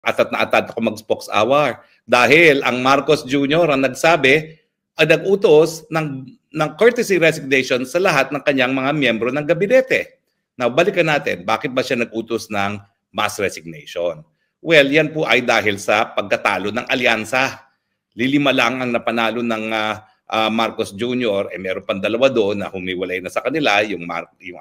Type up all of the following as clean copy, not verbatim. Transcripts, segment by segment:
atat na atat ako mag-spokes-hour. Dahil ang Marcos Jr. ang nagsabi, nag-utos ng courtesy resignation sa lahat ng kanyang mga miyembro ng gabinete. Now, balikan natin, bakit ba siya nag-utos ng mass resignation? Well, yan po ay dahil sa pagkatalo ng alyansa. Lilima lang ang napanalo ng Marcos Jr. Meron pang dalawa doon na humiwalay na sa kanila, yung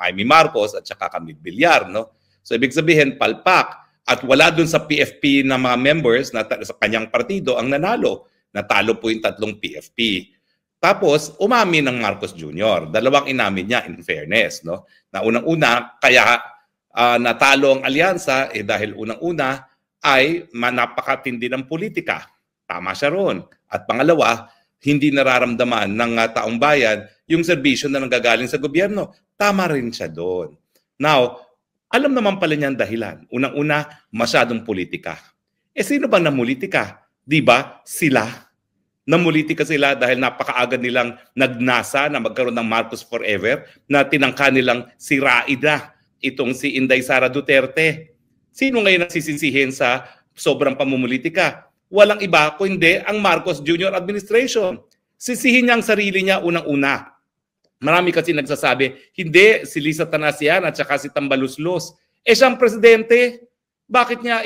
Amy Marcos at saka Camille Villar. No? So, ibig sabihin, palpak. At wala doon sa PFP na mga members na sa kanyang partido ang nanalo. Natalo po yung tatlong PFP. Tapos, umamin ng Marcos Jr. Dalawang inamin niya, in fairness. No? Na unang-una, kaya natalo ang alyansa dahil unang-una ay napakatindi ng politika. Tama siya ron. At pangalawa, hindi nararamdaman ng taong bayan yung serbisyo na nanggagaling sa gobyerno. Tama rin siya doon. Now, alam naman pala niyan dahilan. Unang-una, masyadong politika. Sino bang namulitika? Di ba? Sila. Namulitika sila dahil napakaagad nilang nagnasa na magkaroon ng Marcos Forever na tinangka nilang sirain na itong si Inday Sara Duterte. Sino ngayon nagsisisihin sa sobrang pamumulitika? Walang iba kundi ang Marcos Jr. administration. Sisihin niya ang sarili niya unang-una. Marami kasi nagsasabi, hindi, si Lisa Tanasian at saka si Tambaluslos. Siyang presidente, bakit niya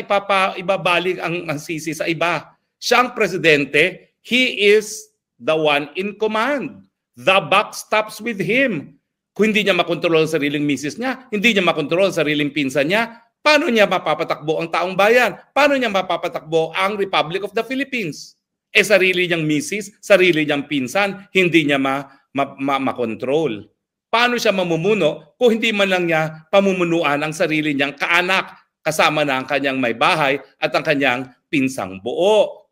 ibabalik ang sisi sa iba? Siyang presidente, he is the one in command. The buck stops with him. Kung hindi niya makontrol ang sariling misis niya, hindi niya makontrol ang sariling pinsan niya, paano niya mapapatakbo ang taong bayan? Paano niya mapapatakbo ang Republic of the Philippines? Sarili niyang misis, sarili niyang pinsan, hindi niya makontrol. Paano siya mamumuno kung hindi man lang niya pamumunuan ang sarili niyang kaanak kasama na ang kanyang may bahay at ang kanyang pinsang buo?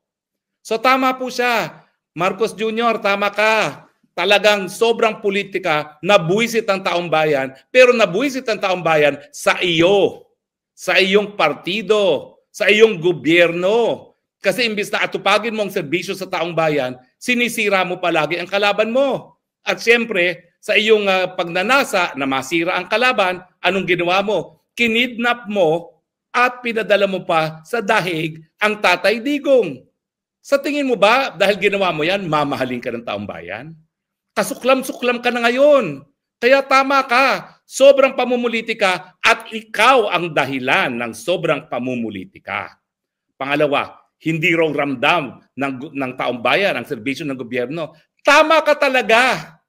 So tama po siya. Marcos Jr., tama ka. Talagang sobrang politika, nabuwisit ang taong bayan, pero nabuwisit ang taong bayan sa iyo, sa iyong partido, sa iyong gobyerno. Kasi imbis na atupagin mo ang serbisyo sa taong bayan, sinisira mo palagi ang kalaban mo. At siyempre, sa iyong pagnanasa na masira ang kalaban, anong ginawa mo? Kinidnap mo at pinadala mo pa sa dahig ang Tatay Digong. Sa tingin mo ba, dahil ginawa mo yan, mamahalin ka ng taong bayan? Kasuklam-suklam ka na ngayon. Kaya tama ka, sobrang pamumulitika at ikaw ang dahilan ng sobrang pamumulitika. Pangalawa, hindi raw ramdam ng taong bayan ang serbisyo ng gobyerno. Tama ka talaga.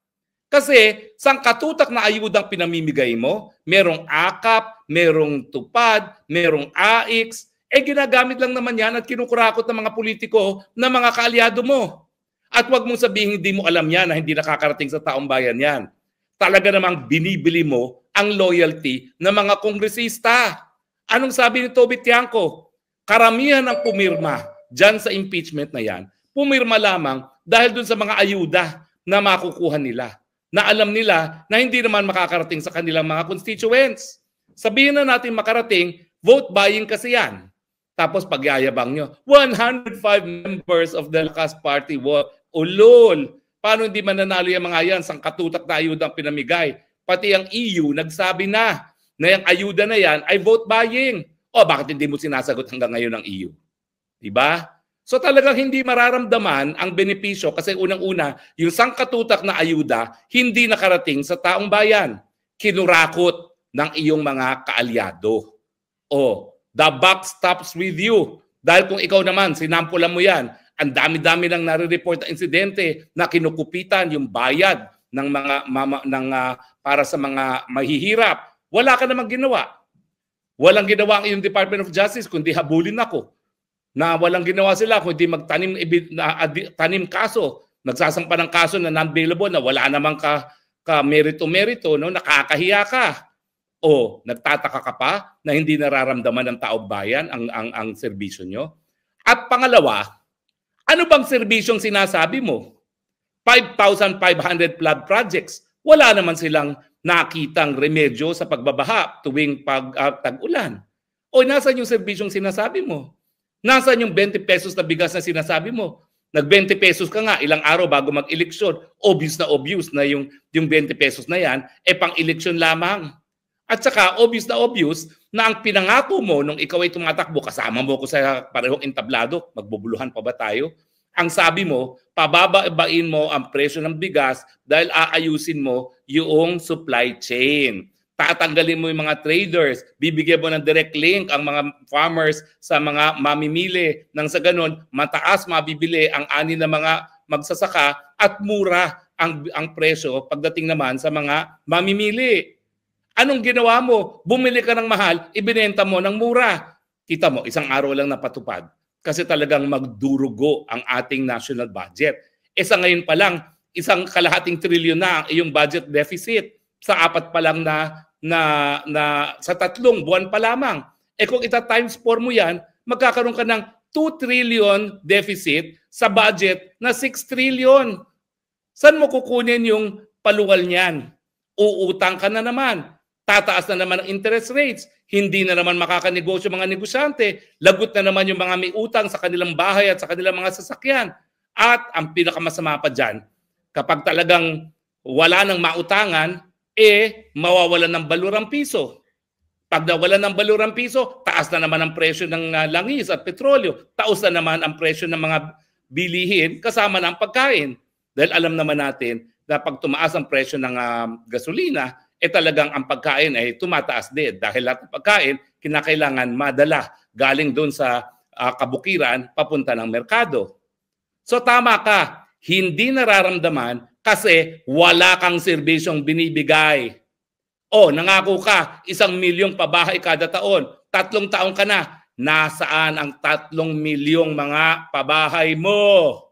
Kasi sangkatutak na ayudang pinamimigay mo, merong AKAP, merong TUPAD, merong AIX, ginagamit lang naman yan at kinukurakot ng mga politiko na mga kaalyado mo. At wag mong sabihin hindi mo alam yan na hindi nakakarating sa taong bayan yan. Talaga namang binibili mo ang loyalty ng mga kongresista. Anong sabi ni Toby Tiangco? Karamihan ng pumirma dyan sa impeachment na yan, pumirma lamang dahil dun sa mga ayuda na makukuha nila. Na alam nila na hindi naman makakarating sa kanilang mga constituents. Sabihin na natin makarating, vote buying kasi yan. Tapos pagyayabang nyo, 105 members of the Lakas Party vote. Ulol! Paano hindi mananalo yung mga yan? Sangkatutak na ayuda ang pinamigay. Pati ang EU nagsabi na yung ayuda na yan ay vote buying. O bakit hindi mo sinasagot hanggang ngayon ng EU? Diba? So talagang hindi mararamdaman ang benepisyo kasi unang-una, yung sangkatutak na ayuda hindi nakarating sa taong bayan. Kinurakot ng iyong mga kaalyado. O, the buck stops with you. Dahil kung ikaw naman, sinampulan mo yan, ang dami-dami lang nare-report na insidente na kinukupitan yung bayad ng para sa mga mahihirap. Wala ka namang ginawa. Walang ginawa ang iyong Department of Justice kundi habulin ako. Na walang ginawa sila kundi tanim kaso. Nagsasampa ng kaso na non-bailable na wala namang merito-merito, no? Nakakahiya ka. O nagtataka ka pa na hindi nararamdaman ng taong bayan ang serbisyo nyo? At pangalawa, ano bang serbisyong sinasabi mo? 5,500 flood projects. Wala naman silang nakitang remedyo sa pagbabaha tuwing tag-ulan. O nasaan yung serbisyong sinasabi mo? Nasaan yung 20 pesos na bigas na sinasabi mo? Nag-20 pesos ka nga ilang araw bago mag-eleksyon. Obvious na yung 20 pesos na yan, pang-eleksyon lamang. At saka obvious na ang pinangako mo nung ikaw ay tumatakbo, kasama mo ko sa parehong entablado, magbubuluhan pa ba tayo? Ang sabi mo, pababain mo ang presyo ng bigas dahil aayusin mo yung supply chain. Tatanggalin mo yung mga traders, bibigyan mo ng direct link ang mga farmers sa mga mamimili. Nang sa ganun, mataas mabibili ang ani ng mga magsasaka at mura ang presyo pagdating naman sa mga mamimili. Anong ginawa mo? Bumili ka ng mahal, ibinenta mo ng mura. Kita mo, isang araw lang napatupad. Kasi talagang magdurugo ang ating national budget. Sa ngayon pa lang, 1.5 trilyon na ang iyong budget deficit. Sa 4 pa lang sa 3 buwan pa lamang. Kung ita-times 4 mo yan, magkakaroon ka ng 2 trillion deficit sa budget na 6 trillion. Saan mo kukunin yung paluwal niyan? Uutang ka na naman. Tataas na naman ang interest rates. Hindi na naman makakanegosyo mga negosyante. Lagot na naman yung mga may utang sa kanilang bahay at sa kanilang mga sasakyan. At ang pinakamasama pa dyan, kapag talagang wala nang mautangan, mawawalan ng balurang piso. Pag nawalan ng balurang piso, taas na naman ang presyo ng langis at petrolyo. Taos na naman ang presyo ng mga bilihin kasama ng pagkain. Dahil alam naman natin na pag tumaas ang presyo ng gasolina, talagang ang pagkain ay tumataas din. Dahil lahat ng pagkain, kinakailangan madala galing doon sa kabukiran papunta ng merkado. So tama ka, hindi nararamdaman kasi wala kang serbisyong binibigay. Nangako ka, 1 milyong pabahay kada taon. 3 taon ka na. Nasaan ang 3 milyong mga pabahay mo?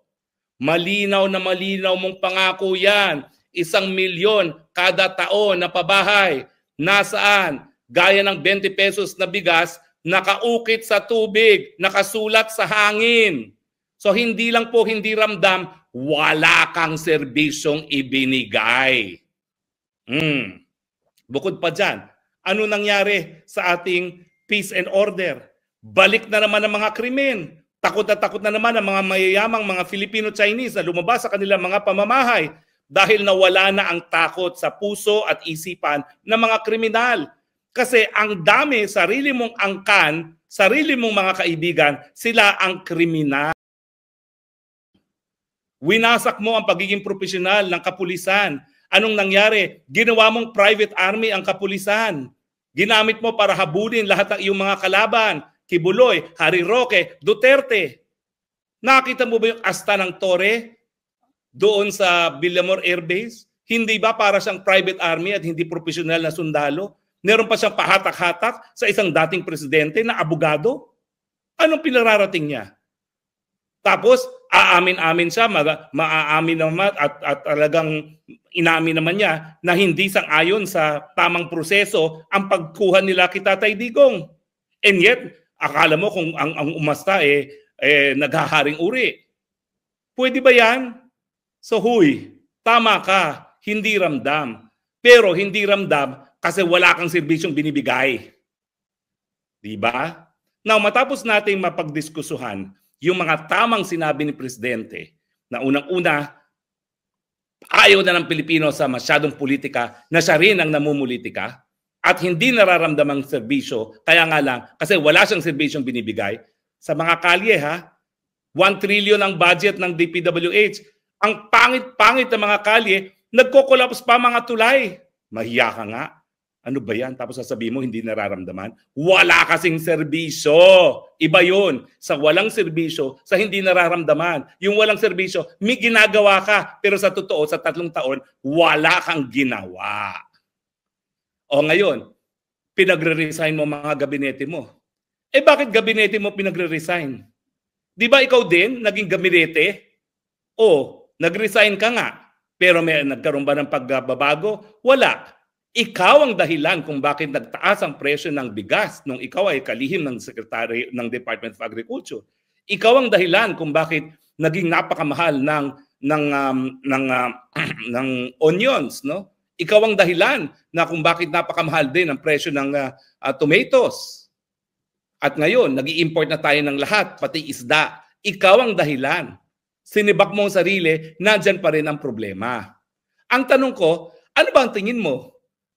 Malinaw na malinaw mong pangako yan. 1 milyon kada taon na pabahay. Nasaan? Gaya ng 20 pesos na bigas, nakaukit sa tubig, nakasulat sa hangin. So hindi lang po hindi ramdam, wala kang serbisyong ibinigay. Bukod pa dyan, ano nangyari sa ating peace and order? Balik na naman ang mga krimen. Takot na naman ang mga mayayamang mga Filipino-Chinese na lumabas sa kanilang mga pamamahay dahil nawala na ang takot sa puso at isipan ng mga kriminal. Kasi ang dami, sarili mong angkan, sarili mong mga kaibigan, sila ang kriminal. Winasak mo ang pagiging profesional ng kapulisan. Anong nangyari? Ginawa mong private army ang kapulisan. Ginamit mo para habulin lahat ng iyong mga kalaban. Kibuloy, Harry Roque, Duterte. Nakita mo ba yung asta ng Torre doon sa Villamor Air Base? Hindi ba para siyang private army at hindi profesional na sundalo? Meron pa siyang pahatak-hatak sa isang dating presidente na abogado? Anong pinararating niya? Tapos, aamin-amin siya, maaamin naman at talagang inamin naman niya na hindi sang-ayon sa tamang proseso ang pagkuha nila kay Tatay Digong. And yet, akala mo kung ang umasta naghaharing uri. Pwede ba yan? So huy, tama ka, hindi ramdam. Pero hindi ramdam kasi wala kang serbisyong binibigay. Diba? Now, matapos natin mapagdiskusuhan yung mga tamang sinabi ni Presidente na unang-una, ayaw na ng Pilipino sa masyadong politika na siya rin ang namumulitika at hindi nararamdamang serbisyo, kaya nga lang, kasi wala siyang serbisyong binibigay. Sa mga kalye, 1 trillion ang budget ng DPWH. Ang pangit-pangit ng mga kalye, nagko-collapse pa mga tulay. Mahiya ka nga. Ano ba yan? Tapos sasabihin mo, hindi nararamdaman. Wala kasing serbisyo. Iba yun. Sa walang serbisyo, sa hindi nararamdaman. Yung walang serbisyo, may ginagawa ka. Pero sa totoo, sa 3 taon, wala kang ginawa. O ngayon, pinagre-resign mo mga gabinete mo. Bakit gabinete mo pinagre-resign? Di ba ikaw din naging gabinete? Nag-resign ka nga. Pero may nagkaroon ba ng pagbabago? Wala. Ikaw ang dahilan kung bakit nagtaas ang presyo ng bigas nung ikaw ay kalihim ng Secretary ng Department of Agriculture. Ikaw ang dahilan kung bakit naging napakamahal ng onions, no? Ikaw ang dahilan na kung bakit napakamahal din ang presyo ng tomatoes. At ngayon, nag-i-import na tayo ng lahat, pati isda. Ikaw ang dahilan. Sinibak mo ang sarili, nandyan pa rin ang problema. Ang tanong ko, ano ba ang tingin mo?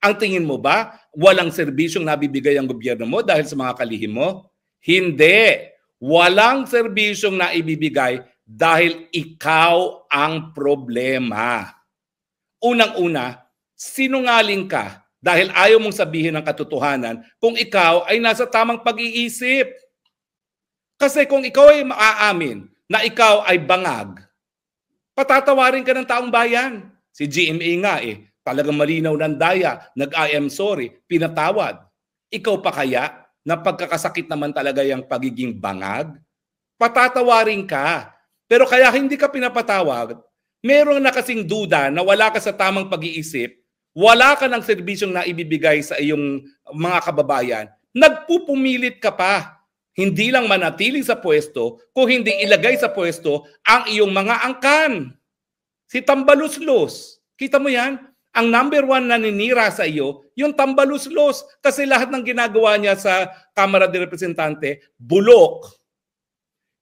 Ang tingin mo ba, walang serbisyong nabibigay ang gobyerno mo dahil sa mga kalihim mo? Hindi. Walang serbisyong naibibigay dahil ikaw ang problema. Unang-una, sinungaling ka dahil ayaw mong sabihin ang katotohanan kung ikaw ay nasa tamang pag-iisip. Kasi kung ikaw ay maaamin na ikaw ay bangag, patatawarin ka ng taong bayan. Si GMA nga talagang malinaw ng daya, nag-I am sorry, pinatawad. Ikaw pa kaya na pagkakasakit naman talaga yung pagiging bangag? Patatawarin ka. Pero kaya hindi ka pinapatawag, meron na kasing duda na wala ka sa tamang pag-iisip, wala ka ng serbisyong naibibigay sa iyong mga kababayan, nagpupumilit ka pa. Hindi lang manatili sa pwesto, kung hindi ilagay sa pwesto ang iyong mga angkan. Si Tambaluslos, kita mo yan? Ang number one na naninira sa iyo, yung Tambaluslos. Kasi lahat ng ginagawa niya sa Kamara de Representante, bulok.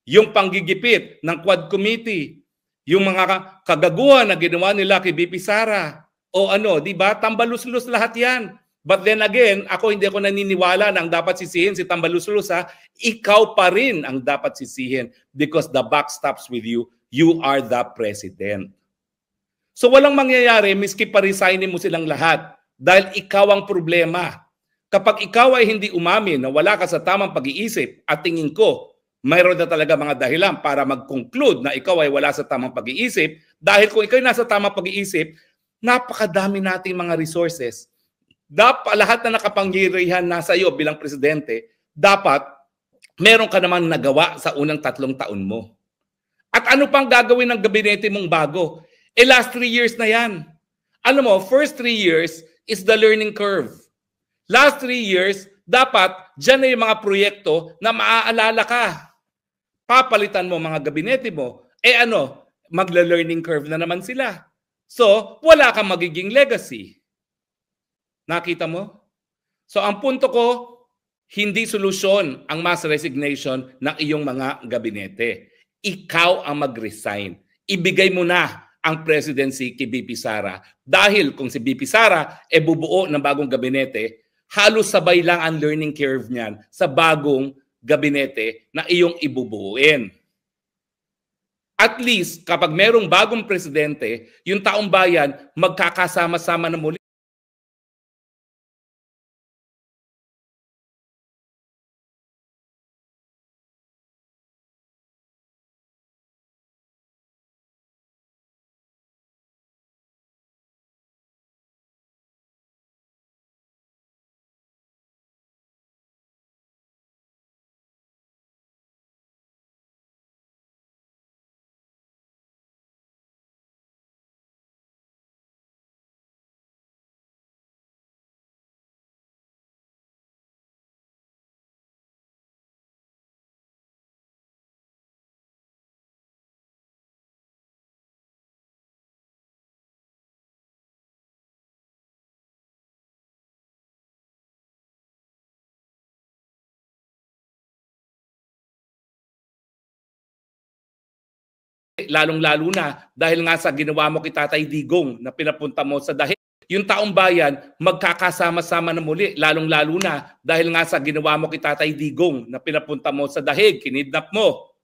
Yung panggigipit ng Quad Committee, yung mga kagaguhan na ginawa nila kay BP Sara, o di ba? Tambaluslos lahat yan. But then again, hindi ako naniniwala na ang dapat sisihin si Tambaluslos, ha? Ikaw pa rin ang dapat sisihin because the buck stops with you. You are the president. So walang mangyayari miski pa-resignin mo silang lahat dahil ikaw ang problema. Kapag ikaw ay hindi umamin na wala ka sa tamang pag-iisip at tingin ko, mayroon na talaga mga dahilan para mag-conclude na ikaw ay wala sa tamang pag-iisip dahil kung ikaw ay nasa tamang pag-iisip, napakadami nating mga resources. Dapat lahat na nakapangyarihan nasa iyo bilang presidente, dapat meron ka naman nagawa sa unang 3 taon mo. At ano pang gagawin ng gabinete mong bago? Last 3 years na yan. Alam mo, first 3 years is the learning curve. Last 3 years, dapat dyan na yung mga proyekto na maaalala ka. Papalitan mo mga gabinete mo. Magla-learning curve na naman sila. So, wala kang magiging legacy. Nakita mo? So, ang punto ko, hindi solusyon ang mass resignation ng iyong mga gabinete. Ikaw ang mag-resign. Ibigay mo na ang presidency kay BP Sara. Dahil kung si BP Sara bubuo ng bagong gabinete, halos sabay lang ang learning curve niyan sa bagong gabinete na iyong ibubuuin. At least, kapag merong bagong presidente, yung taong bayan magkakasama-sama na muli. Lalong-lalo na dahil nga sa ginawa mo kay Tatay Digong na pinapunta mo sa dahig. Yung taong bayan magkakasama-sama na muli. Lalong-lalo na dahil nga sa ginawa mo kay Tatay Digong na pinapunta mo sa dahig, kinidnap mo.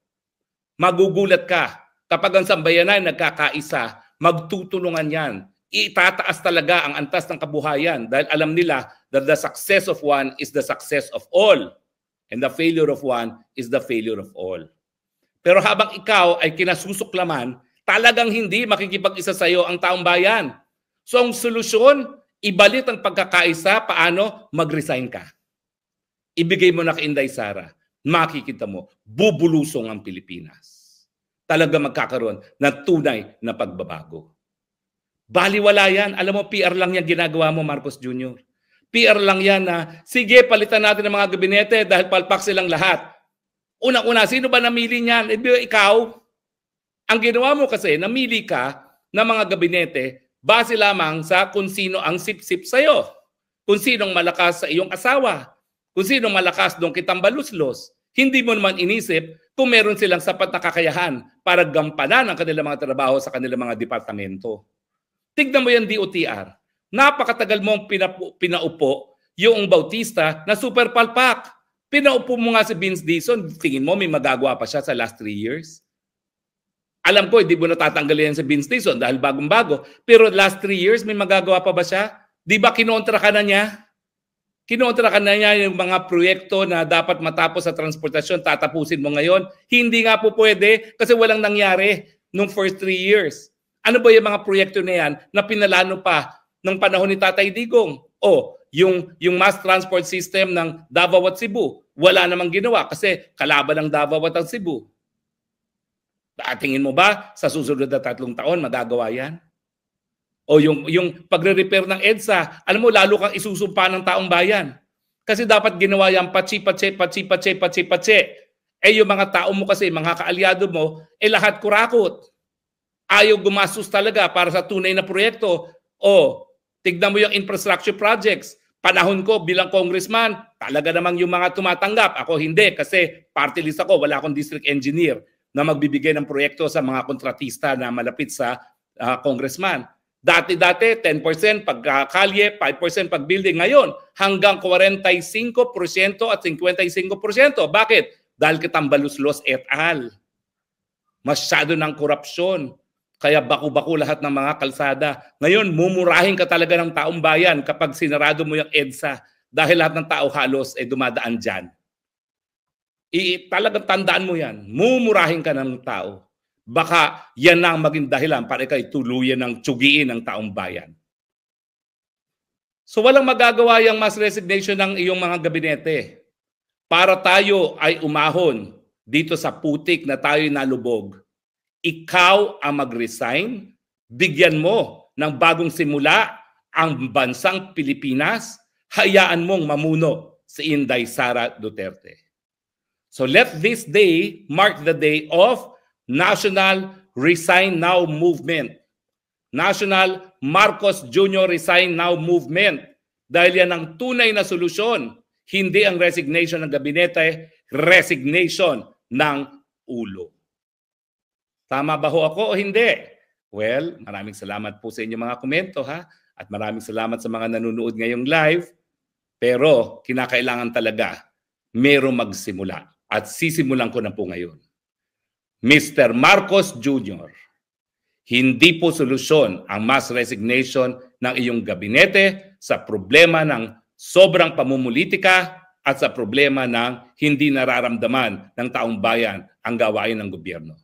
Magugulat ka. Kapag ang sambayanan nagkakaisa, magtutulungan yan. Itataas talaga ang antas ng kabuhayan dahil alam nila that the success of one is the success of all. And the failure of one is the failure of all. Pero habang ikaw ay kinasusuklaman, talagang hindi makikipag-isa sa iyo ang taong bayan. So ang solusyon, ibalik ang pagkakaisa, paano? Mag-resign ka. Ibigay mo na kay Inday Sara. Makikita mo, bubulusong ang Pilipinas. Talaga magkakaroon ng tunay na pagbabago. Baliwala yan. Alam mo, PR lang yan ginagawa mo, Marcos Jr. PR lang yan na, sige, palitan natin ang mga gabinete dahil palpak silang lahat. Unang-una, sino ba namili niyan? Ikaw. Ang ginawa mo kasi, namili ka ng mga gabinete base lamang sa kung sino ang sip-sip sa'yo. Kung sinong malakas sa iyong asawa. Kung sinong malakas doon kay Tambaluslos. Hindi mo naman inisip kung meron silang sapat na kakayahan para gampanan ang kanilang mga trabaho sa kanilang mga departamento. Tignan mo yung DOTR. Napakatagal mong pinaupo yung Bautista na super palpak. Pinaupo mo nga si Vince Dizon, tingin mo may magagawa pa siya sa last 3 years? Alam ko, hindi mo natatanggalin yan sa Vince Dizon dahil bagong-bago. Pero last 3 years, may magagawa pa ba siya? Di ba kinontra ka na niya? Kinontra ka na niya yung mga proyekto na dapat matapos sa transportasyon, tatapusin mo ngayon. Hindi nga po pwede kasi walang nangyari nung first 3 years. Ano ba yung mga proyekto na yan na pinalano pa ng panahon ni Tatay Digong? O, yung mass transport system ng Davao at Cebu, wala namang ginawa kasi kalaban ng Davao at Cebu. Tingin mo ba sa susunod na 3 taon magagawa yan? O yung pagre-repair ng EDSA, alam mo lalo kang isusumpa ng taong bayan. Kasi dapat ginawa yan patsi. Eh yung mga tao mo kasi, mga kaalyado mo, lahat kurakot. Ayaw gumastos talaga para sa tunay na proyekto. O, tignan mo yung infrastructure projects. Panahon ko bilang congressman, talaga namang yung mga tumatanggap. Ako hindi kasi party list ako, wala akong district engineer na magbibigay ng proyekto sa mga kontratista na malapit sa congressman. Dati-dati, 10% pagkakalye, 5% pag-building. Ngayon, hanggang 45% at 55%. Bakit? Dahil Tambaluslos et al. Masyado ng korupsyon. Kaya baku-baku lahat ng mga kalsada. Ngayon, mumurahin ka talaga ng taong bayan kapag sinarado mo yung EDSA. Dahil lahat ng tao halos dumadaan dyan. Talagang tandaan mo yan. Mumurahin ka ng tao. Baka yan na ang maging dahilan para ikay tuluyan ng tsugiin ng taong bayan. So walang magagawa yung mass resignation ng iyong mga gabinete. Para tayo ay umahon dito sa putik na tayo nalubog, ikaw ang mag-resign, bigyan mo ng bagong simula ang bansang Pilipinas, hayaan mong mamuno si Inday Sara Duterte. So let this day mark the day of National Resign Now Movement. National Marcos Jr. Resign Now Movement. Dahil yan ang tunay na solusyon. Hindi ang resignation ng gabinete, resignation ng ulo. Tama ba ho ako o hindi? Well, maraming salamat po sa inyong mga komento ha. At maraming salamat sa mga nanonood ngayong live. Pero kinakailangan talaga merong magsimula. At sisimulan ko na po ngayon. Mr. Marcos Jr., hindi po solusyon ang mass resignation ng iyong gabinete sa problema ng sobrang pamumulitika at sa problema ng hindi nararamdaman ng taong bayan ang gawain ng gobyerno.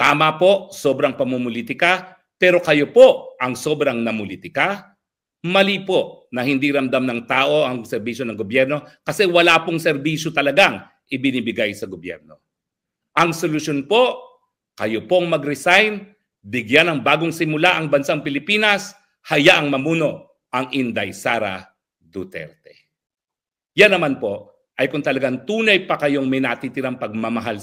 Tama po, sobrang pamumulitika, pero kayo po ang sobrang namulitika. Mali po na hindi ramdam ng tao ang serbisyo ng gobyerno kasi wala pong serbisyo talagang ibinibigay sa gobyerno. Ang solusyon po, kayo pong mag-resign, bigyan ng bagong simula ang bansang Pilipinas, hayaang mamuno ang Inday Sara Duterte. Yan naman po ay kung talagang tunay pa kayong may natitirang pagmamahal